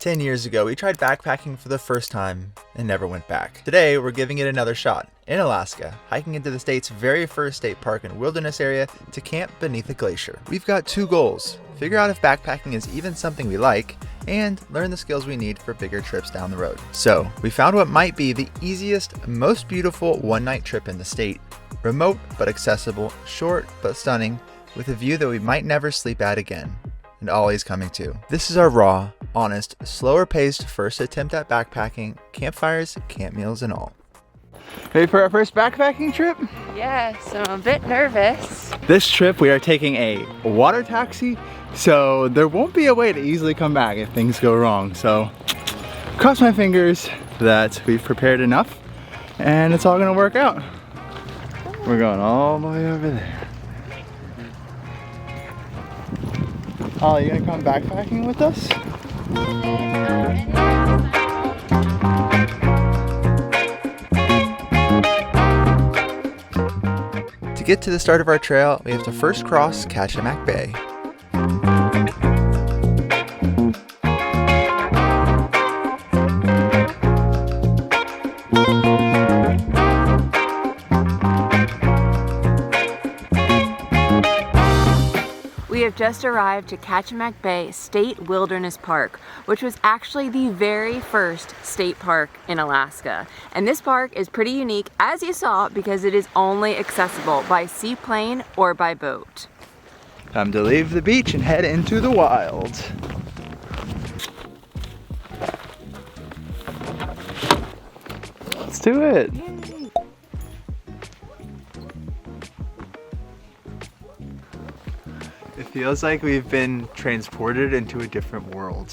10 years ago, we tried backpacking for the first time and never went back. Today, we're giving it another shot in Alaska, hiking into the state's very first state park and wilderness area to camp beneath a glacier. We've got two goals: figure out if backpacking is even something we like, and learn the skills we need for bigger trips down the road. So, we found what might be the easiest, most beautiful one-night trip in the state. Remote but accessible, short but stunning, with a view that we might never sleep at again. And Ollie's coming too. This is our raw, honest, slower paced first attempt at backpacking, campfires, camp meals and all. Ready for our first backpacking trip? Yes, I'm a bit nervous. This trip we are taking a water taxi, so there won't be a way to easily come back if things go wrong. So cross my fingers that we've prepared enough and it's all gonna work out. We're going all the way over there. Oh, you gonna come backpacking with us? To get to the start of our trail, we have to first cross Kachemak Bay. We have just arrived to Kachemak Bay State Wilderness Park, which was actually the very first state park in Alaska. And this park is pretty unique, as you saw, because it is only accessible by seaplane or by boat. Time to leave the beach and head into the wild. Let's do it. It feels like we've been transported into a different world.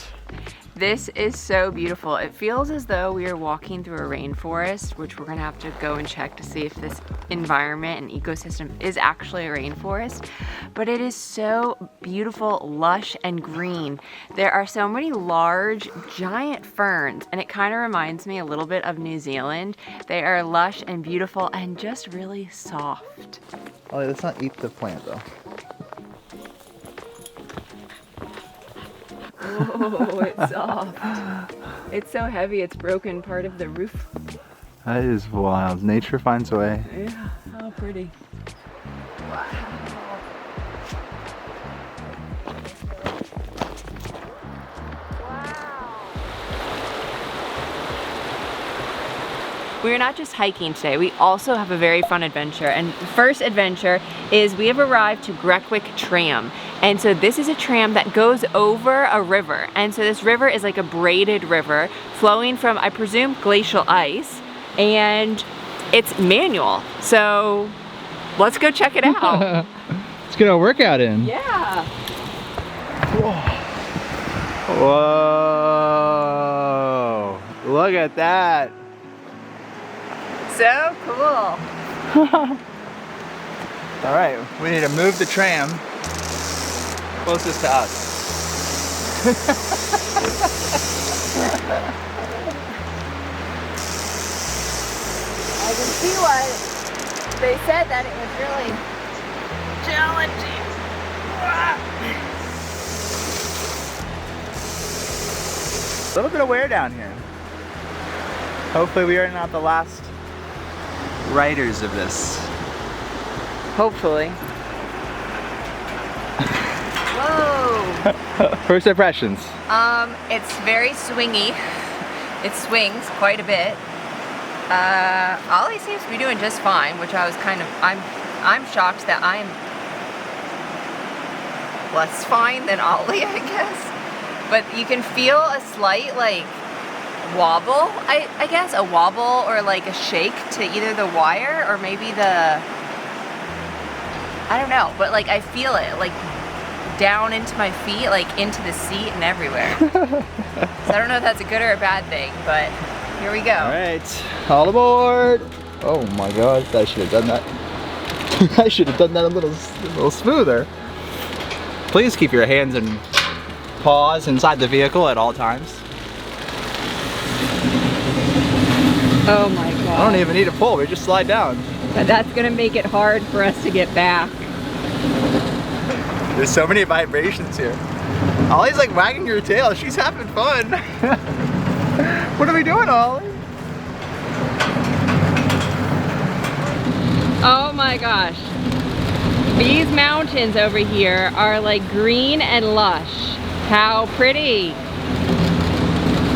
This is so beautiful. It feels as though we are walking through a rainforest, which we're gonna have to go and check to see if this environment and ecosystem is actually a rainforest. But it is so beautiful, lush, and green. There are so many large, giant ferns, and it kind of reminds me a little bit of New Zealand. They are lush and beautiful and just really soft. Oh, let's not eat the plant though. Oh, it's soft. It's so heavy, it's broken part of the roof. That is wild. Nature finds a way. Yeah, how pretty. We're not just hiking today, we also have a very fun adventure. And the first adventure is we have arrived to Grewingk Tram. And so this is a tram that goes over a river. And so this river is like a braided river flowing from, I presume, glacial ice. And it's manual. So let's go check it out. Let's get our workout in. Yeah. Whoa. Look at that. So cool. All right, we need to move the tram closest to us. I can see why they said that it was really challenging. A little bit of wear down here. Hopefully we are not the last riders of this. Hopefully. Whoa! First impressions. It's very swingy. It swings quite a bit. Ollie seems to be doing just fine, which I was kind of, I'm shocked that I'm less fine than Ollie, I guess. But you can feel a slight, like, wobble, I guess, a wobble or like a shake to either the wire or maybe the, I don't know, but like I feel it like down into my feet, like into the seat and everywhere. So I don't know if that's a good or a bad thing, but here we go. All right, all aboard. Oh my God, I should have done that. I should have done that a little smoother. Please keep your hands and paws inside the vehicle at all times. Oh my God. I don't even need to pull, we just slide down. But that's gonna make it hard for us to get back. There's so many vibrations here. Ollie's like wagging her tail. She's having fun. What are we doing, Ollie? Oh my gosh. These mountains over here are like green and lush. How pretty.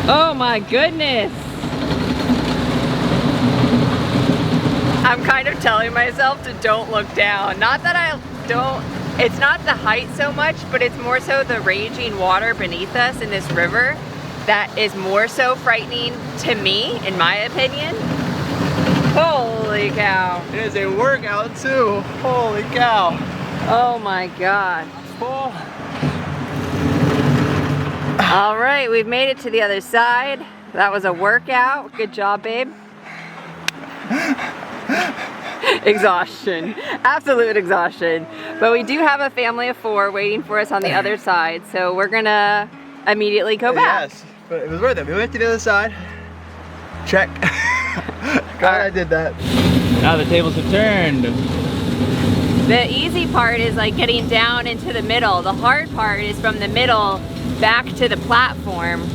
Oh my goodness. I'm kind of telling myself to don't look down. Not that I don't, it's not the height so much, but it's more so the raging water beneath us in this river that is more so frightening to me, in my opinion. Holy cow. It is a workout too. Holy cow. Oh my God. All right, we've made it to the other side. That was a workout. Good job, babe. Exhaustion, absolute exhaustion. But we do have a family of 4 waiting for us on the other side, so we're gonna immediately go back. Yes, but it was worth it. We went to the other side. Check. Glad I did that. Now the tables have turned. The easy part is like getting down into the middle. The hard part is from the middle back to the platform.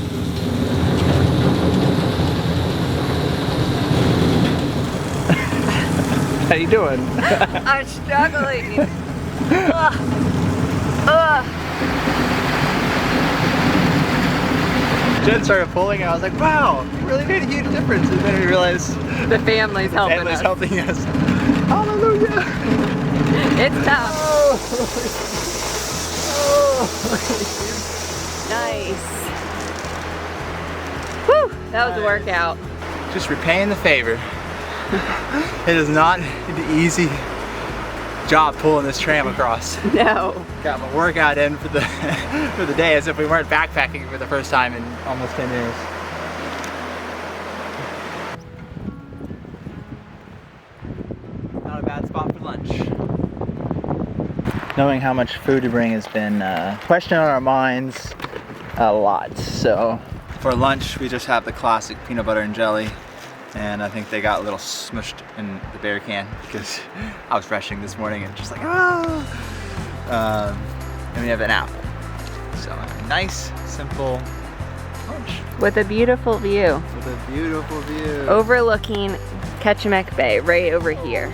How you doing? I'm struggling. Ugh. Ugh. Jen started pulling and I was like, wow, it really made a huge difference. And then we realized The family's helping us. helping us. Hallelujah. It's tough. Oh. Nice. Whew, that was a workout. Just repaying the favor. It is not an easy job pulling this tram across. No. Got my workout in for the for the day as if we weren't backpacking for the first time in almost 10 years. Not a bad spot for lunch. Knowing how much food to bring has been a question on our minds a lot. So for lunch we just have the classic peanut butter and jelly. And I think they got a little smushed in the bear can because I was rushing this morning and just like, ah! And we have an apple. So a nice, simple lunch. With a beautiful view. With a beautiful view. Overlooking Kachemak Bay, right over here.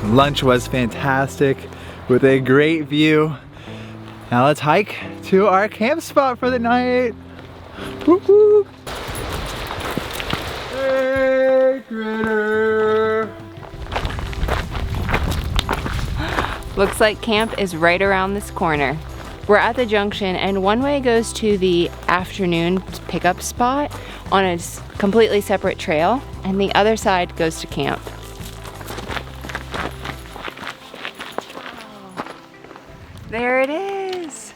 Lunch was fantastic with a great view. Now let's hike to our camp spot for the night. Woo-hoo. Hey, critter. Looks like camp is right around this corner. We're at the junction and one way goes to the afternoon pickup spot on a completely separate trail and the other side goes to camp. There it is.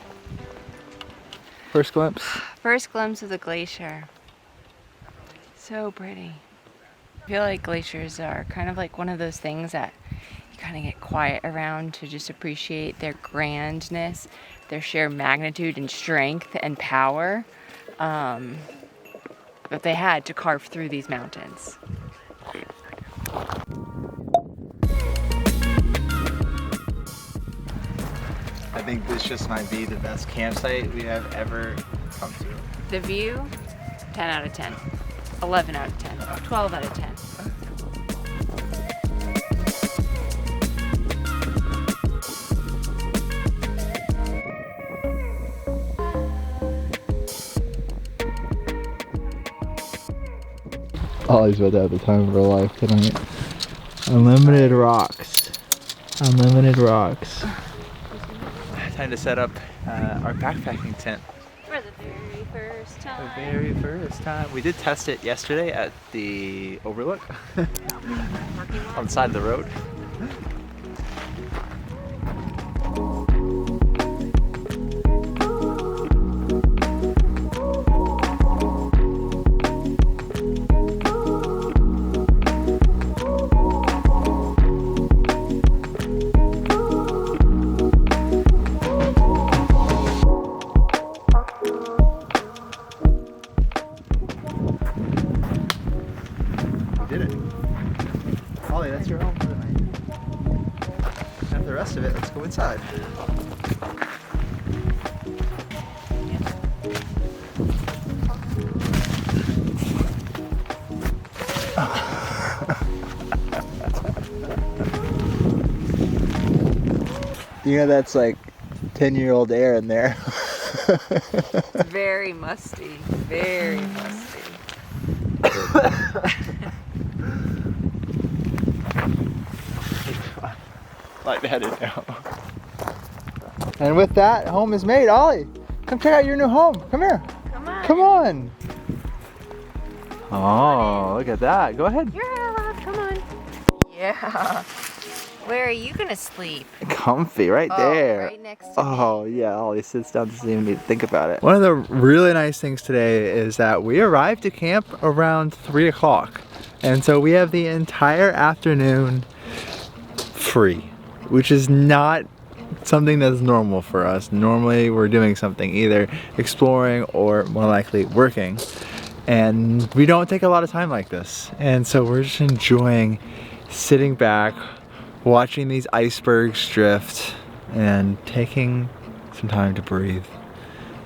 First glimpse. First glimpse of the glacier. So pretty. I feel like glaciers are kind of like one of those things that you kind of get quiet around to just appreciate their grandness, their sheer magnitude and strength and power that they had to carve through these mountains. I think this just might be the best campsite we have ever come to. The view, 10 out of 10. 11 out of 10. 12 out of 10. Ollie's about to have the time of her life tonight. Unlimited rocks. Unlimited rocks. Time to set up our backpacking tent. For the very first time. The very first time. We did test it yesterday at the overlook on the side of the road. rest of it, let's go inside. You know that's like 10-year-old air in there. It's very musty, very musty. Lightheaded now. And with that, home is made. Ollie, come check out your new home. Come here. Come on. Come on. Oh, look at that. Go ahead. Yeah, come on. Yeah. Where are you gonna sleep? Comfy, right there. Right next to me. Oh yeah, Ollie sits down, doesn't even need to think about it. One of the really nice things today is that we arrived to camp around 3 o'clock. And so we have the entire afternoon free, which is not something that's normal for us. Normally we're doing something, either exploring or more likely working. And we don't take a lot of time like this. And so we're just enjoying sitting back, watching these icebergs drift and taking some time to breathe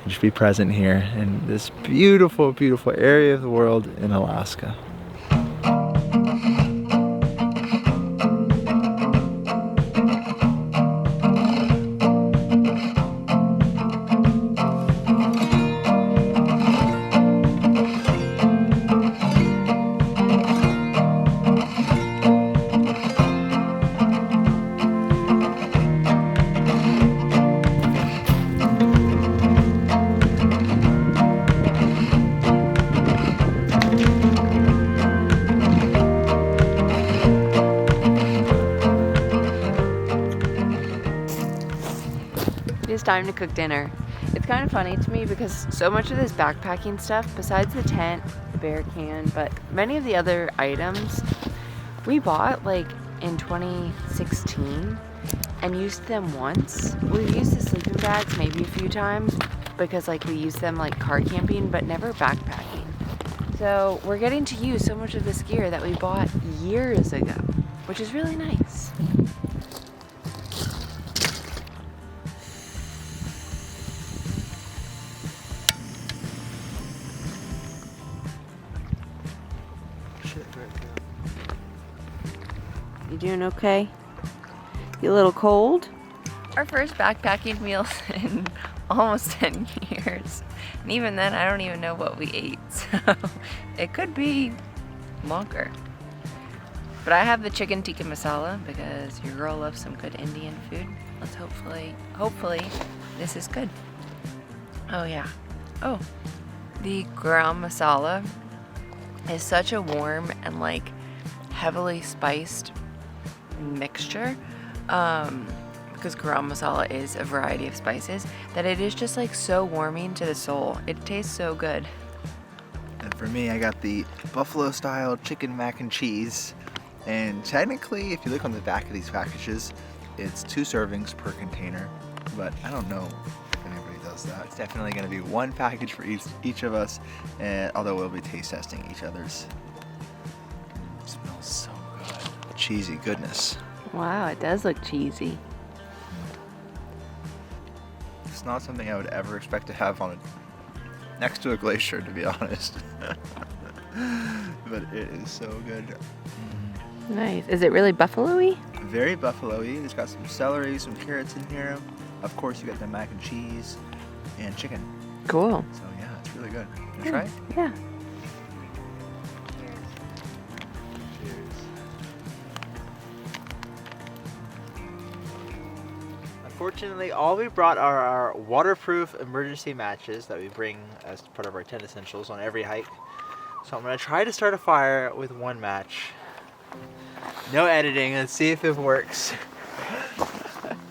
and just be present here in this beautiful, beautiful area of the world in Alaska. It's time to cook dinner. It's kind of funny to me because so much of this backpacking stuff, besides the tent, the bear can, but many of the other items we bought like in 2016 and used them once. We've used the sleeping bags maybe a few times because like we used them like car camping, but never backpacking. So we're getting to use so much of this gear that we bought years ago, which is really nice. You doing okay? You a little cold? Our first backpacking meal in almost 10 years. And even then, I don't even know what we ate. So it could be longer. But I have the chicken tikka masala because your girl loves some good Indian food. Let's hopefully this is good. Oh yeah. Oh, the garam masala is such a warm and like heavily spiced mixture, because garam masala is a variety of spices, that it is just like so warming to the soul. It tastes so good. And for me, I got the buffalo style chicken mac and cheese. And technically, if you look on the back of these packages, it's 2 servings per container. But I don't know if anybody does that. It's definitely going to be 1 package for each of us, and although we'll be taste testing each other's. It smells so good. Cheesy goodness. Wow, it does look cheesy. It's not something I would ever expect to have on next to a glacier, to be honest. But it is so good. Nice. Is it really buffalo-y? Very buffalo-y. It's got some celery, some carrots in here. Of course, you got the mac and cheese and chicken. Cool. So yeah, it's really good. Wanna try it? Yeah. Unfortunately, all we brought are our waterproof emergency matches that we bring as part of our tent essentials on every hike. So I'm gonna try to start a fire with 1 match. No editing, let's see if it works.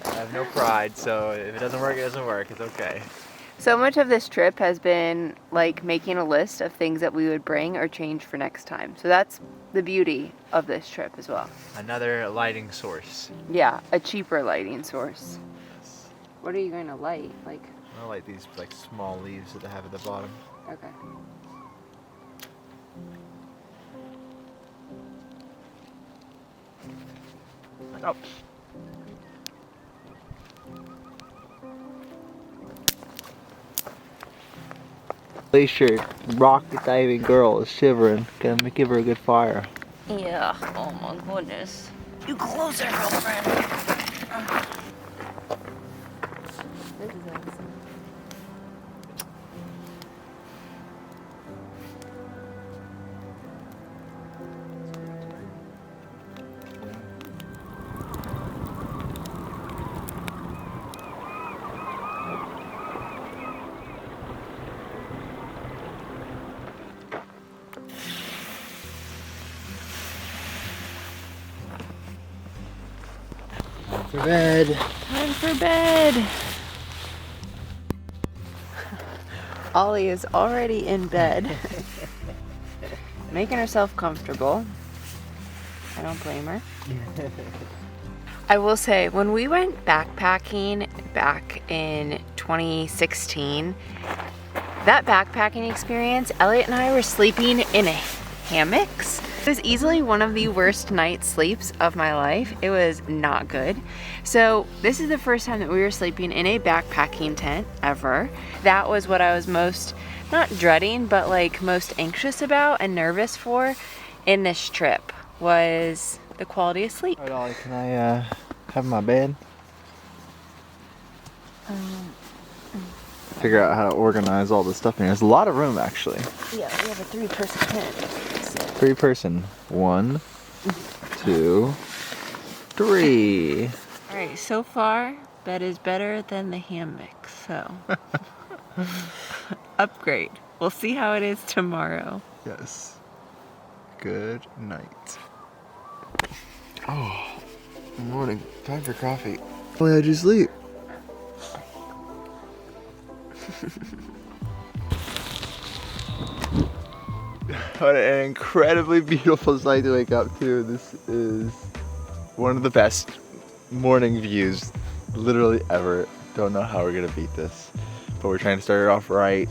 I have no pride, so if it doesn't work, it doesn't work, it's okay. So much of this trip has been like making a list of things that we would bring or change for next time. So that's the beauty of this trip as well. Another lighting source. Yeah, a cheaper lighting source. What are you going to light? Like, I like these like small leaves that they have at the bottom. okay. Oh. Glacier rock diving girl is shivering. Gonna give her a good fire. Yeah. Oh my goodness. You closer, girlfriend. This is awesome. For bed. Time for bed. Ollie is already in bed, making herself comfortable. I don't blame her. I will say, when we went backpacking back in 2016, that backpacking experience, Elliot and I were sleeping in hammocks. It was easily one of the worst night sleeps of my life. It was not good. So this is the first time that we were sleeping in a backpacking tent ever. That was what I was most, not dreading, but like most anxious about and nervous for in this trip, was the quality of sleep. Alright, Ollie, can I have my bed? Figure out how to organize all this stuff in here. There's a lot of room, actually. Yeah, we have a 3-person tent. So. 3-person. 1, 2, 3. All right, so far, bed is better than the hammock, so. Upgrade. We'll see how it is tomorrow. Yes. Good night. Oh, morning. Time for coffee. Why did you sleep? What an incredibly beautiful sight to wake up to. This is one of the best morning views literally ever. Don't know how we're gonna beat this, but we're trying to start it off right.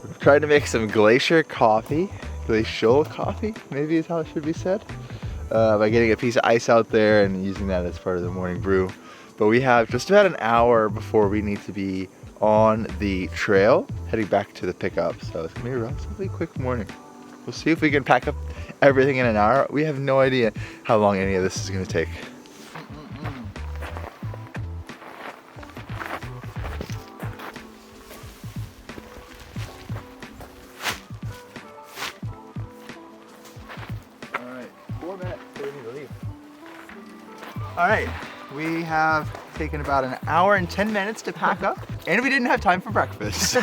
We're trying to make some glacial coffee, maybe is how it should be said, by getting a piece of ice out there and using that as part of the morning brew. But we have just about an hour before we need to be on the trail, heading back to the pickup. So it's gonna be a relatively quick morning. We'll see if we can pack up everything in an hour. We have no idea how long any of this is gonna take. All right, 4 minutes, so we need to leave. All right, we have taken about an hour and 10 minutes to pack up, and we didn't have time for breakfast, so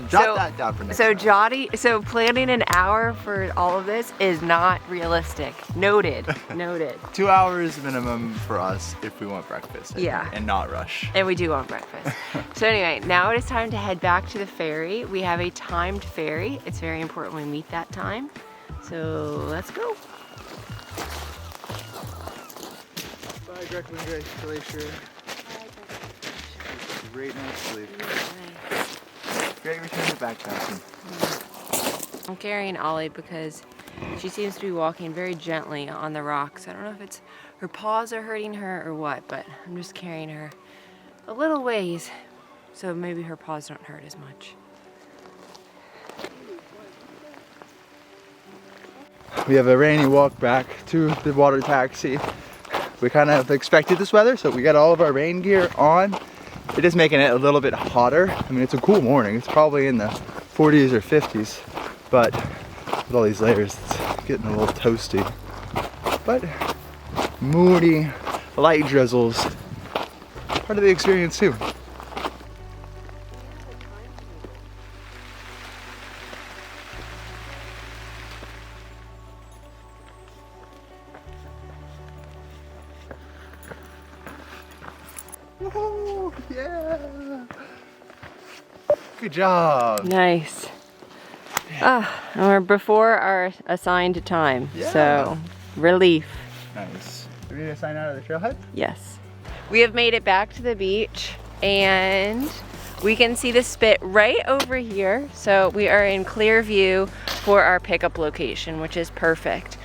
jot that down for next time. So planning an hour for all of this is not realistic. Noted. Noted. 2 hours minimum for us if we want breakfast. Yeah. And not rush. And we do want breakfast. So anyway, now it is time to head back to the ferry. We have a timed ferry. It's very important we meet that time. So let's go. Bye, Grewingk Glacier. Great night's sleep. Great return to backpacking. I'm carrying Ollie because she seems to be walking very gently on the rocks. I don't know if it's her paws are hurting her or what, but I'm just carrying her a little ways so maybe her paws don't hurt as much. We have a rainy walk back to the water taxi. We kind of expected this weather, so we got all of our rain gear on. It is making it a little bit hotter. I mean, it's a cool morning. It's probably in the 40s or 50s, but with all these layers, it's getting a little toasty. But moody, light drizzles, part of the experience too. Woohoo! Yeah! Good job! Nice. We're before our assigned time, Yeah. so relief. Nice. Do we need to sign out of the trailhead? Yes. We have made it back to the beach and we can see the spit right over here. So we are in clear view for our pickup location, which is perfect.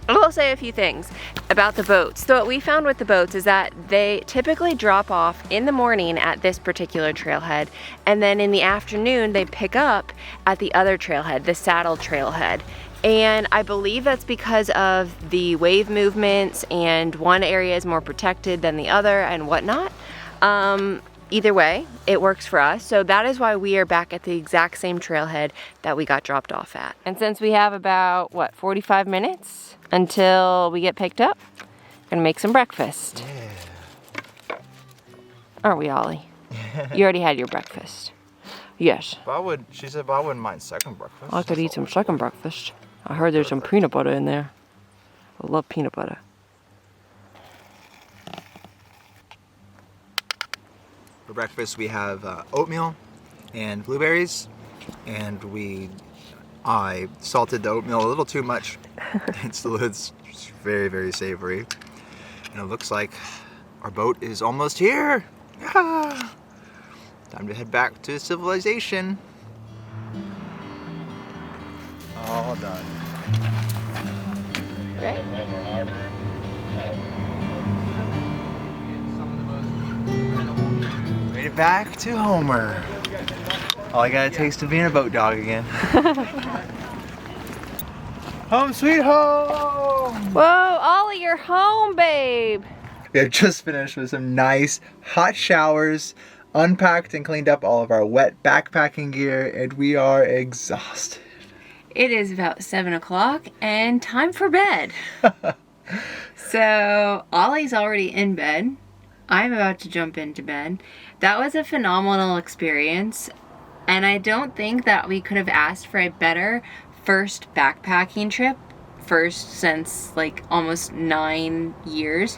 I will say a few things about the boats. So what we found with the boats is that they typically drop off in the morning at this particular trailhead, and then in the afternoon they pick up at the other trailhead, the Saddle Trailhead. And I believe that's because of the wave movements, and one area is more protected than the other and whatnot. Either way, it works for us. So that is why we are back at the exact same trailhead that we got dropped off at. And since we have about, what, 45 minutes until we get picked up, we're gonna make some breakfast. Yeah. Aren't we, Ollie? You already had your breakfast. Yes. She said I wouldn't mind second breakfast. I could eat some second breakfast. I heard there's some peanut butter in there. I love peanut butter. For breakfast we have oatmeal and blueberries, and I salted the oatmeal a little too much. It's very, very savory. And it looks like our boat is almost here. Ah! Time to head back to civilization. All done. Right? Made it back to Homer. All I got a taste of being a boat dog again. Home sweet home! Whoa, Ollie, you're home, babe. We have just finished with some nice hot showers, unpacked and cleaned up all of our wet backpacking gear, and we are exhausted. It is about 7 o'clock and time for bed. So Ollie's already in bed. I'm about to jump into bed. That was a phenomenal experience, and I don't think that we could have asked for a better first backpacking trip. First since like almost 10 years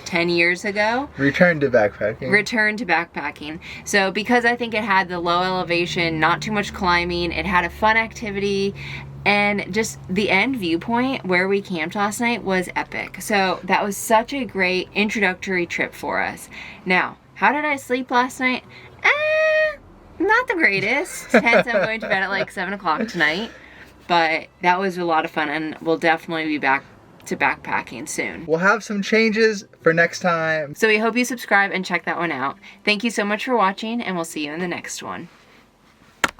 ago. Return to backpacking. So because I think it had the low elevation, not too much climbing, it had a fun activity, and just the end viewpoint where we camped last night was epic. So that was such a great introductory trip for us. Now, how did I sleep last night? Not the greatest. Hence I'm going to bed at like 7 o'clock tonight. But that was a lot of fun, and we'll definitely be back to backpacking soon. We'll have some changes for next time. So we hope you subscribe and check that one out. Thank you so much for watching, and we'll see you in the next one.